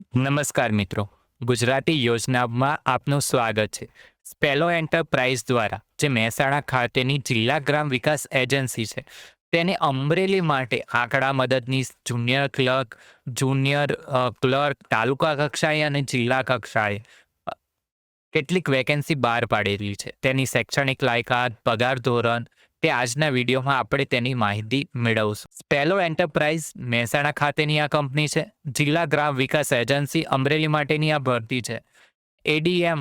નમસ્કાર મિત્રો, ગુજરાતી યોજનામાં આપનું સ્વાગત છે. સ્પેલો એન્ટરપ્રાઇઝ દ્વારા જે મહેસાણા ખાતેની જિલ્લા ગ્રામ વિકાસ એજન્સી છે, તેને અમરેલી માટે આંકડા મદદનીશ, જુનિયર ક્લર્ક તાલુકા કક્ષાએ અને જિલ્લા કક્ષાએ કેટલીક વેકેન્સી બહાર પાડેલી છે. તેની શૈક્ષણિક લાયકાત, પગાર ધોરણ તે આજના વિડીયોમાં આપણે તેની માહિતી મેળવશું. સ્પેલો એન્ટરપ્રાઇઝ મહેસાણા ખાતેની આ કંપની છે. જિલ્લા ગ્રામ વિકાસ એજન્સી અમરેલી માટેની આ ભરતી છે. એડીએમ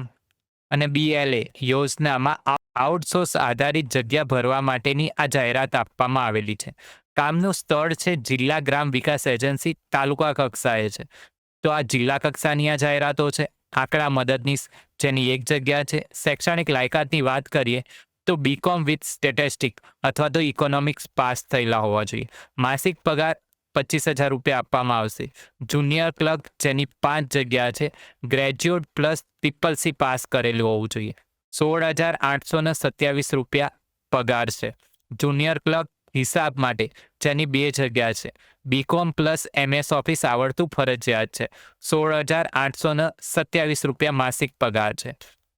અને બીએલએ યોજનામાં આઉટસોર્સ આધારિત જગ્યા ભરવા માટેની આ જાહેરાત આપવામાં આવેલી છે. કામનું સ્થળ છે જિલ્લા ગ્રામ વિકાસ એજન્સી, તાલુકા કક્ષાએ છે. તો આ જિલ્લા કક્ષાની આ જાહેરાતો છે. આંકડા મદદનીશ જેની એક જગ્યા છે. શૈક્ષણિક લાયકાતની વાત કરીએ તો બીકોમ વિથ સ્ટેટિસ્ટિક અથવા તો ઇકોનોમિક્સ પાસ થયેલા હોવા જોઈએ. માસિક પગાર 25,000 રૂપિયા આપવામાં આવશે. જુનિયર ક્લર્ક જેની 5 જગ્યા છે. ગ્રેજ્યુએટ પ્લસ CCC પાસ કરેલું હોવું જોઈએ. 16,827 રૂપિયા પગાર છે. જુનિયર ક્લર્ક હિસાબ માટે જેની 2 જગ્યા છે. બીકોમ પ્લસ MS ઓફિસ આવડતું ફરજિયાત છે. 16,827 રૂપિયા માસિક પગાર છે.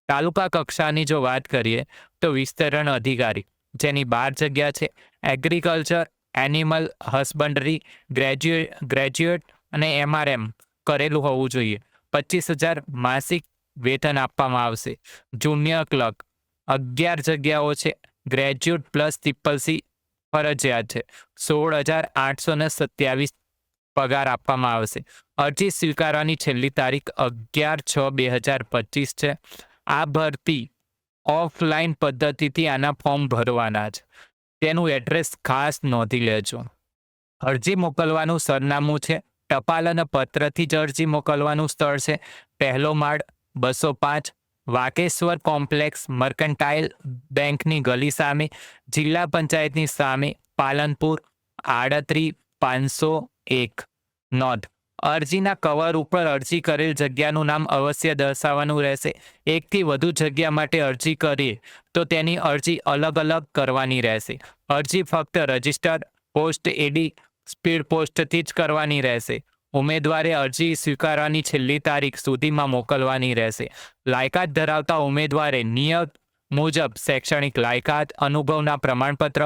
તાલુકા કક્ષાની જો વાત કરીએ તો વિસ્તરણ અધિકારી જેની 12 જગ્યા છે. એગ્રીકલ્ચર, એનિમલ હસબન્ડરી, ગ્રેજ્યુએટ અને MRM કરેલું હોવું જોઈએ. 25,000 માસિક વેતન આપવામાં આવશે. જુનિયર ક્લર્ક 11 જગ્યાઓ છે. ગ્રેજ્યુએટ પ્લસ CCC ફરજિયાત છે. 16,827 પગાર આપવામાં આવશે. અરજી સ્વીકારવાની છેલ્લી તારીખ 11/6/2025 છે. આ ભરતી ઓફલાઈન પદ્ધતિથી આના ફોર્મ ભરવાના છે. તેનું એડ્રેસ ખાસ નોંધી લેજો. અરજી મોકલવાનું સરનામું છે. ટપાલ અને પત્રથી જ અરજી મોકલવાનું સ્થળ છે. પહેલો માળ 205, વાકેશ્વર કોમ્પ્લેક્સ, મર્કન્ટાઇલ બેંકની ગલી સામે, જિલ્લા પંચાયતની સામે, પાલનપુર 38,501. નોંધ: અરજીના કવર ઉપર અરજી કરેલ જગ્યાનું નામ અવશ્ય દર્શાવવાનું રહેશે. એકથી વધુ જગ્યા માટે અરજી કરીએ તો તેની અરજી અલગ અલગ કરવાની રહેશે. અરજી ફક્ત રજિસ્ટર પોસ્ટ એડી સ્પીડ પોસ્ટથી જ કરવાની રહેશે. ઉમેદવારે અરજી સ્વીકારવાની છેલ્લી તારીખ સુધીમાં મોકલવાની રહેશે. લાયકાત ધરાવતા ઉમેદવારે નિયમ મુજબ શૈક્ષણિક લાયકાત, અનુભવના પ્રમાણપત્ર,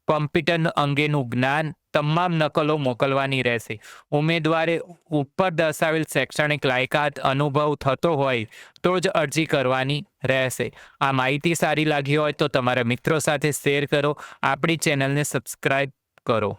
કોમ્પ્યુટર અંગેનું જ્ઞાન તમામ નકલો મોકલવાની રહેશે. ઉમેદવારે ઉપર દર્શાવેલ શૈક્ષણિક લાયકાત, અનુભવ થતો હોય તો જ અરજી કરવાની રહેશે. આ માહિતી સારી લાગી હોય તો તમારા મિત્રો સાથે શેર કરો. આપણી ચેનલને સબસ્ક્રાઈબ કરો.